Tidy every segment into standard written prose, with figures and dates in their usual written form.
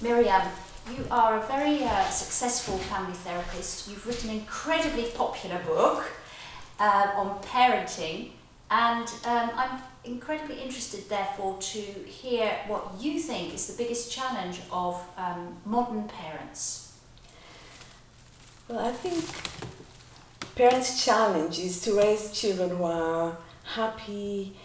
Miriam, you are a very successful family therapist. You've written an incredibly popular book on parenting, and I'm incredibly interested, therefore, to hear what you think is the biggest challenge of modern parents. Well, I think parents' challenge is to raise children who are happy,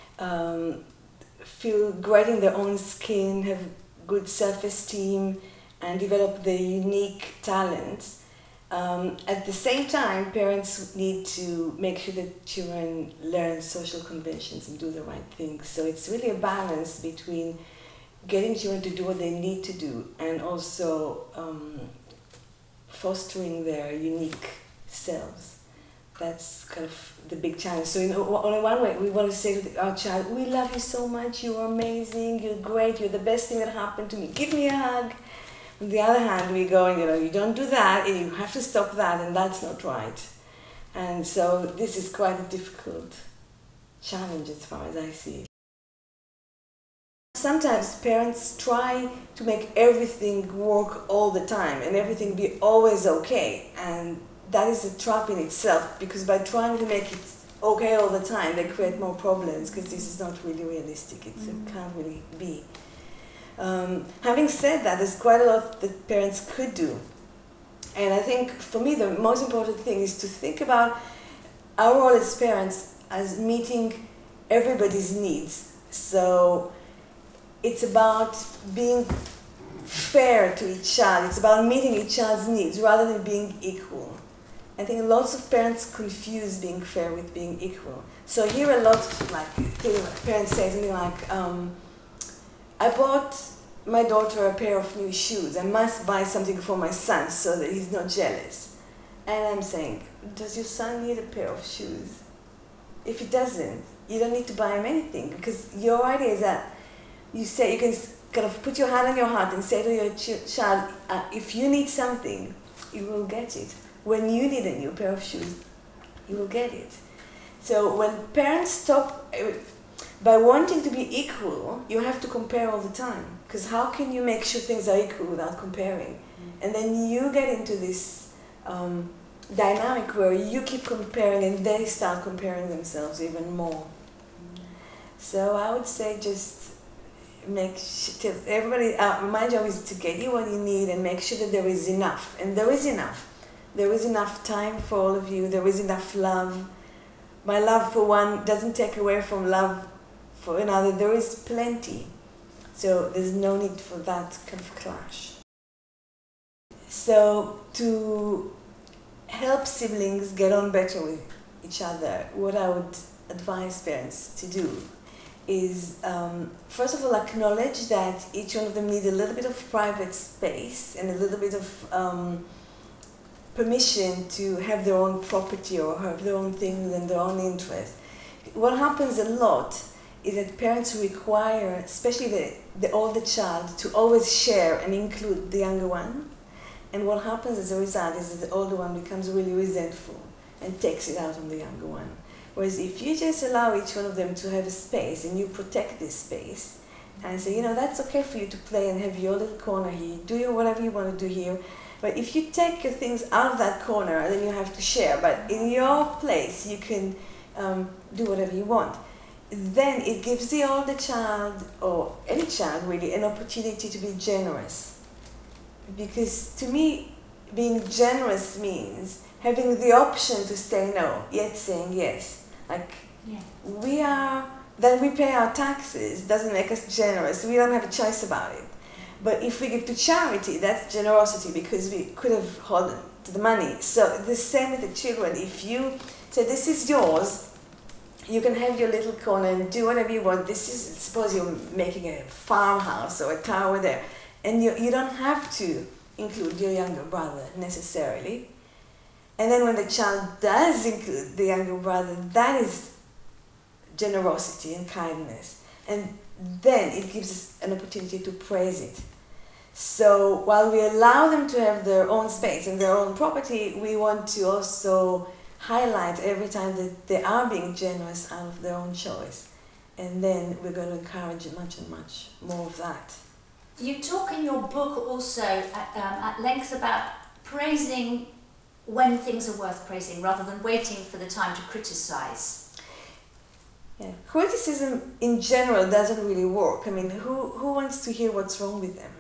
feel great in their own skin, have good self-esteem, and develop their unique talents. At the same time, parents need to make sure that children learn social conventions and do the right things. So it's really a balance between getting children to do what they need to do and also fostering their unique selves. That's kind of the big challenge. So in one way, we want to say to our child, we love you so much, you're amazing, you're great, you're the best thing that happened to me, give me a hug. On the other hand, we're going, you don't do that, and you have to stop that, and that's not right. And so this is quite a difficult challenge as far as I see it. Sometimes parents try to make everything work all the time and everything be always okay, and that is a trap in itself, because by trying to make it okay all the time, they create more problems, because this is not really realistic. It can't really be. Having said that, there's quite a lot that parents could do. And I think, for me, the most important thing is to think about our role as parents as meeting everybody's needs. So it's about being fair to each child. It's about meeting each child's needs rather than being equal. I think lots of parents confuse being fair with being equal. So I hear a lot of parents say something like, I bought my daughter a pair of new shoes. I must buy something for my son so that he's not jealous. And I'm saying, does your son need a pair of shoes? If he doesn't, you don't need to buy him anything, because your idea is that you can kind of put your hand on your heart and say to your child, if you need something, you will get it. When you need a new pair of shoes, you will get it. So when parents stop, by wanting to be equal, you have to compare all the time. Because how can you make sure things are equal without comparing? And then you get into this dynamic where you keep comparing and they start comparing themselves even more. So I would say just everybody, my job is to get you what you need and make sure that there is enough. And there is enough. There is enough time for all of you. There is enough love. My love for one doesn't take away from love for another. There is plenty. So there's no need for that kind of clash. So to help siblings get on better with each other, what I would advise parents to do is, first of all, acknowledge that each one of them needs a little bit of private space and a little bit of permission to have their own property or have their own things and their own interests. What happens a lot is that parents require, especially the older child, to always share and include the younger one. And what happens as a result is that the older one becomes really resentful and takes it out on the younger one. Whereas if you just allow each one of them to have a space and you protect this space and say, that's okay for you to play and have your little corner here, do whatever you want to do here. But if you take your things out of that corner, then you have to share. But in your place, you can do whatever you want. Then it gives the older child, or any child really, an opportunity to be generous. Because to me, being generous means having the option to say no, yet saying yes. Then we pay our taxes, doesn't make us generous. We don't have a choice about it. But if we give to charity, that's generosity, because we could have held to the money. So the same with the children. If you say, this is yours, you can have your little corner and do whatever you want. Suppose you're making a farmhouse or a tower there, and you don't have to include your younger brother necessarily. And then when the child does include the younger brother, that is generosity and kindness. And then it gives us an opportunity to praise it. So while we allow them to have their own space and their own property, we want to also highlight every time that they are being generous out of their own choice. And then we're going to encourage much and much more of that. You talk in your book also at length about praising when things are worth praising rather than waiting for the time to criticize. Yeah. Criticism in general doesn't really work. I mean, who wants to hear what's wrong with them?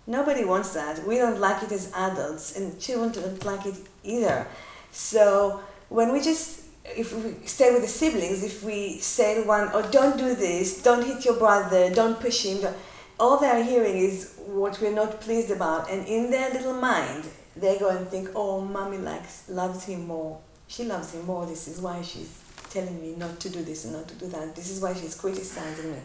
Nobody wants that. We don't like it as adults, and children don't like it either. So when we just, if we stay with the siblings, if we say to one, oh, don't do this, don't hit your brother, don't push him, all they're hearing is what we're not pleased about. And in their little mind, they go and think, oh, mommy loves him more. She loves him more. This is why she's telling me not to do this and not to do that. This is why she's criticizing me.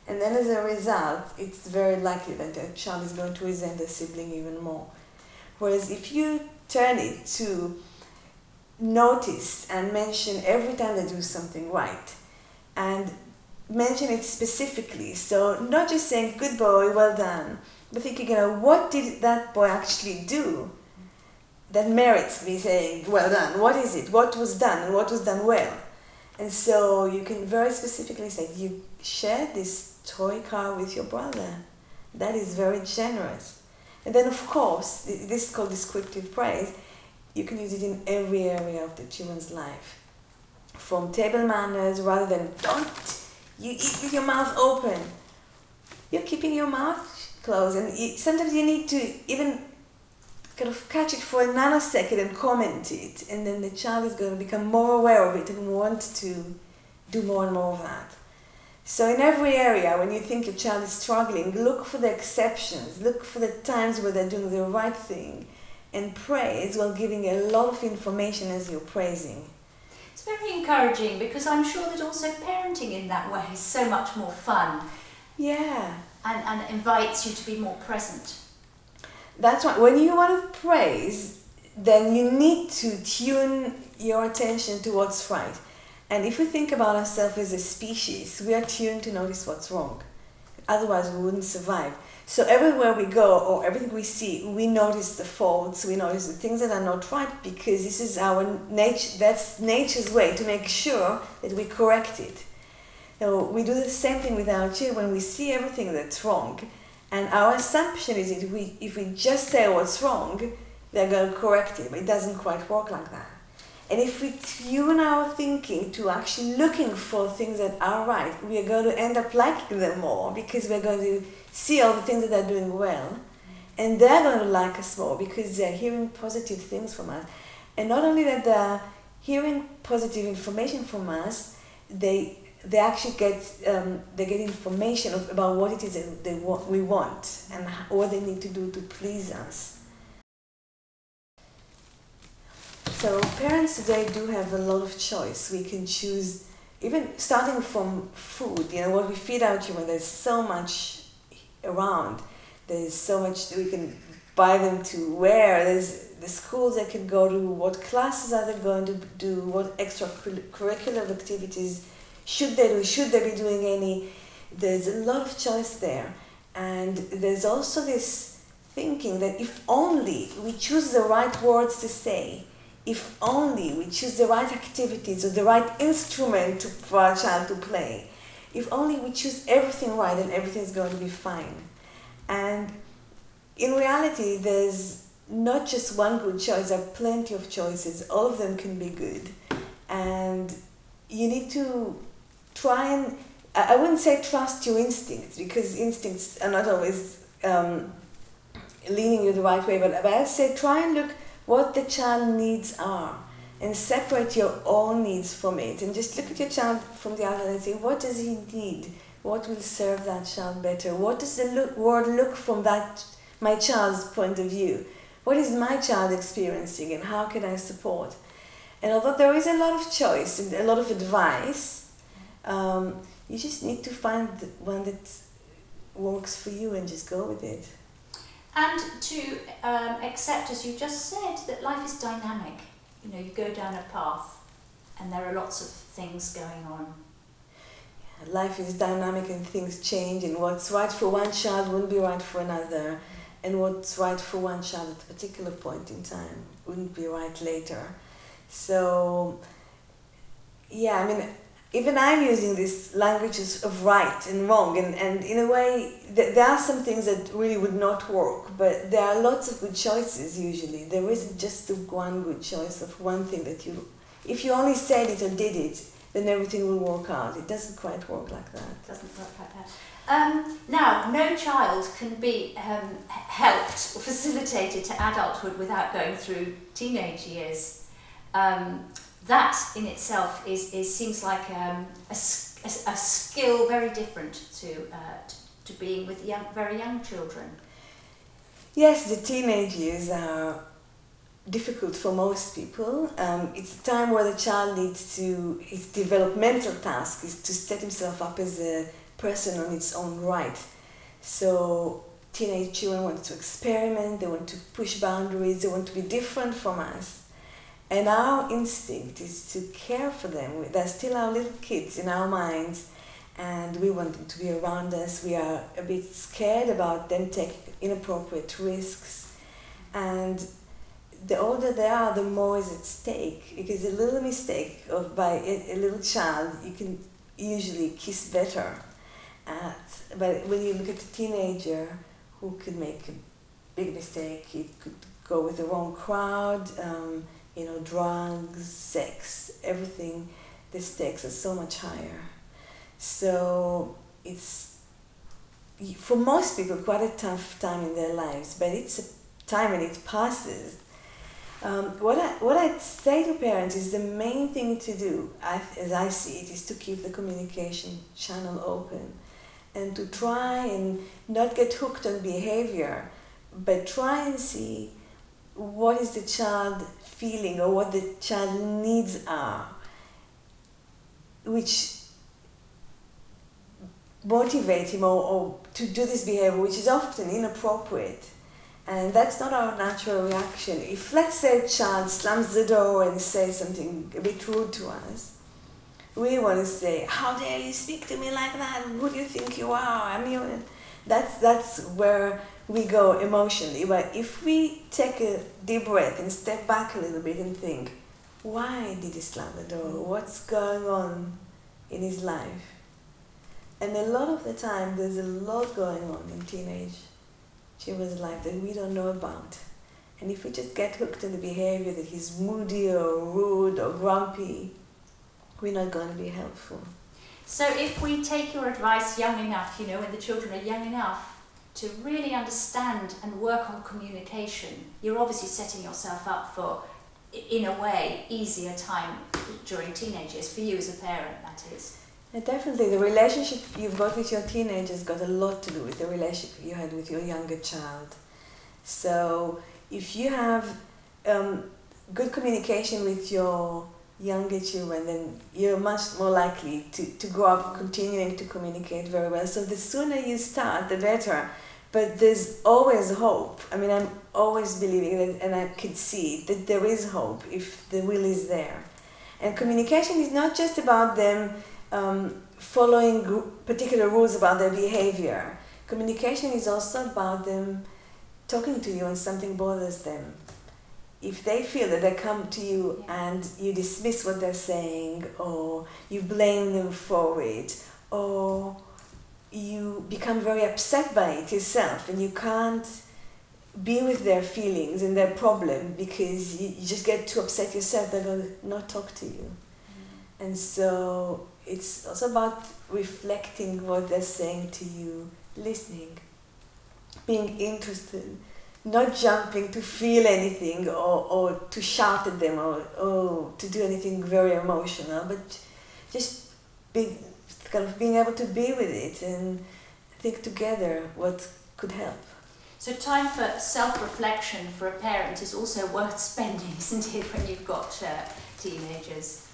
And then as a result, it's very likely that a child is going to resent the sibling even more. Whereas if you turn it to notice and mention every time they do something right, and mention it specifically, so not just saying, good boy, well done, but thinking, what did that boy actually do that merits me saying, well done? What is it? What was done and what was done well? And so you can very specifically say, you shared this toy car with your brother. That is very generous. And then, of course, this is called descriptive praise. You can use it in every area of the children's life. From table manners, rather than, don't you eat with your mouth open. You're keeping your mouth closed. And sometimes you need to even kind of catch it for a nanosecond and comment it. And then the child is going to become more aware of it and want to do more and more of that. So in every area, when you think your child is struggling, look for the exceptions. Look for the times where they're doing the right thing. And praise while giving a lot of information as you're praising. It's very encouraging because I'm sure that also parenting in that way is so much more fun. Yeah. And invites you to be more present. That's right. When you want to praise, then you need to tune your attention to what's right. And if we think about ourselves as a species, we are tuned to notice what's wrong. Otherwise, we wouldn't survive. So everywhere we go or everything we see, we notice the faults, we notice the things that are not right, because this is our nature. That's nature's way to make sure that we correct it. So we do the same thing with our children when we see everything that's wrong. And our assumption is that if we just say what's wrong, they're going to correct it, but it doesn't quite work like that. And if we tune our thinking to actually looking for things that are right, we are going to end up liking them more, because we're going to see all the things that they're doing well. And they're going to like us more because they're hearing positive things from us. And not only that they're hearing positive information from us, they actually get information about what it is that we want and what they need to do to please us. So parents today do have a lot of choice. We can choose, even starting from food, what we feed our children. There's so much around. There's so much that we can buy them to wear. There's the schools they can go to, what classes are they going to do, what extracurricular activities should they do, should they be doing any. There's a lot of choice there. And there's also this thinking that if only we choose the right words to say, if only we choose the right activities or the right instrument for our child to play, if only we choose everything right, then everything's going to be fine. And in reality, there's not just one good choice, there are plenty of choices. All of them can be good. And you need to try and, I wouldn't say trust your instincts, because instincts are not always leaning you the right way, but I'd say try and look what the child needs are and separate your own needs from it, and just look at your child from the outside and say, what does he need? What will serve that child better? What does the world look from my child's point of view? What is my child experiencing and how can I support? And although there is a lot of choice and a lot of advice, you just need to find the one that works for you and just go with it. And to accept, as you just said, that life is dynamic. You go down a path and there are lots of things going on. Yeah, life is dynamic and things change, and what's right for one child wouldn't be right for another, and what's right for one child at a particular point in time wouldn't be right later. So, yeah, even I'm using this languages of right and wrong, and in a way, there are some things that really would not work, but there are lots of good choices usually. There isn't just the one good choice of one thing that you, if you only said it or did it, then everything will work out. It doesn't quite work like that. It doesn't work like that. Now, no child can be helped or facilitated to adulthood without going through teenage years. That in itself seems like a skill very different to being with very young children. Yes, the teenage years are difficult for most people. It's a time where the child needs to, his developmental task is to set himself up as a person on its own right. So teenage children want to experiment, they want to push boundaries, they want to be different from us. And our instinct is to care for them. They're still our little kids in our minds, and we want them to be around us. We are a bit scared about them taking inappropriate risks. And the older they are, the more is at stake. Because a little mistake by a little child, you can usually kiss better at. But when you look at a teenager who could make a big mistake, he could go with the wrong crowd, drugs, sex, everything, the stakes are so much higher. So it's, for most people, quite a tough time in their lives, but it's a time and it passes. What I'd say to parents is the main thing to do, as I see it, is to keep the communication channel open and to try and not get hooked on behavior, but try and see what is the child feeling or what the child needs are, which motivate him or to do this behavior, which is often inappropriate. And that's not our natural reaction. If, let's say, a child slams the door and says something a bit rude to us, we want to say, "How dare you speak to me like that? Who do you think you are?" I mean, that's where we go emotionally. But if we take a deep breath and step back a little bit and think, why did he slam the door? What's going on in his life? And a lot of the time, there's a lot going on in teenage children's life that we don't know about. And if we just get hooked on the behavior that he's moody or rude or grumpy, we're not going to be helpful. So if we take your advice young enough, when the children are young enough to really understand and work on communication, you're obviously setting yourself up for, in a way, easier time during teenage years, for you as a parent, that is. And definitely, the relationship you've got with your teenagers got a lot to do with the relationship you had with your younger child. So if you have good communication with your younger children, then you're much more likely to grow up continuing to communicate very well. So the sooner you start, the better. But there's always hope. I mean, I'm always believing that, and I can see that there is hope if the will is there. And communication is not just about them following particular rules about their behavior. Communication is also about them talking to you when something bothers them. If they feel that they come to you and you dismiss what they're saying, or you blame them for it, or you become very upset by it yourself and you can't be with their feelings and their problem because you just get too upset yourself, they're going to not talk to you. And so it's also about reflecting what they're saying to you, listening, being interested, not jumping to feel anything or to shout at them or to do anything very emotional, but just being able to be with it and think together what could help. So time for self-reflection for a parent is also worth spending, isn't it, when you've got teenagers?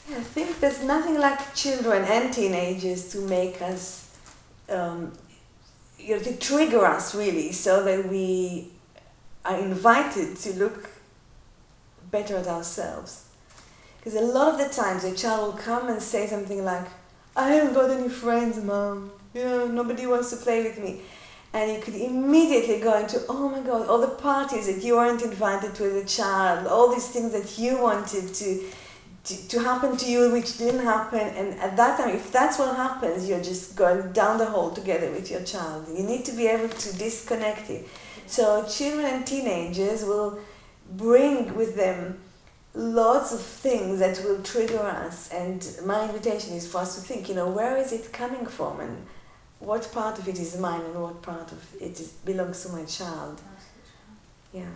Yeah, I think there's nothing like children and teenagers to make us, to trigger us really, so that we are invited to look better at ourselves. Because a lot of the times a child will come and say something like, "I haven't got any friends, Mom. Nobody wants to play with me." And you could immediately go into, oh my God, all the parties that you weren't invited to as a child, all these things that you wanted to to happen to you which didn't happen, and at that time, if that's what happens, you're just going down the hole together with your child. You need to be able to disconnect it. So children and teenagers will bring with them lots of things that will trigger us, and my invitation is for us to think, where is it coming from, and what part of it is mine and what part of it belongs to my child. Yeah.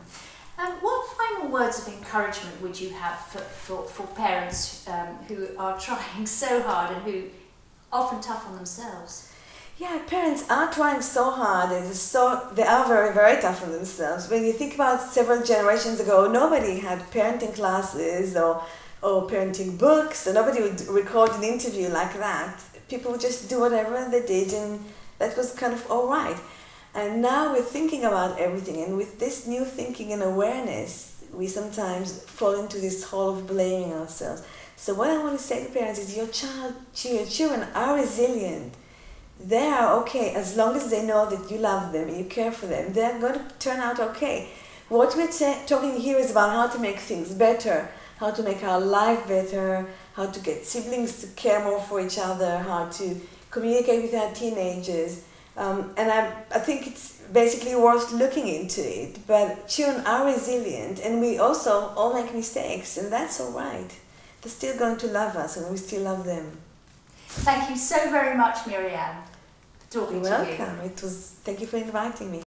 What final words of encouragement would you have for parents who are trying so hard and who are often tough on themselves? Yeah, parents are trying so hard, and they are very, very tough on themselves. When you think about several generations ago, nobody had parenting classes or parenting books, and nobody would record an interview like that. People would just do whatever they did, and that was kind of all right. And now we're thinking about everything, and with this new thinking and awareness, we sometimes fall into this hole of blaming ourselves. So what I want to say to parents is your children are resilient. They are okay as long as they know that you love them, you care for them. They're going to turn out okay. What we're talking here is about how to make things better, how to make our life better, how to get siblings to care more for each other, how to communicate with our teenagers. And I think it's basically worth looking into it. But children are resilient, and we also all make mistakes, and that's all right. They're still going to love us, and we still love them. Thank you so very much, Miriam, for talking to you. You're welcome. Thank you for inviting me.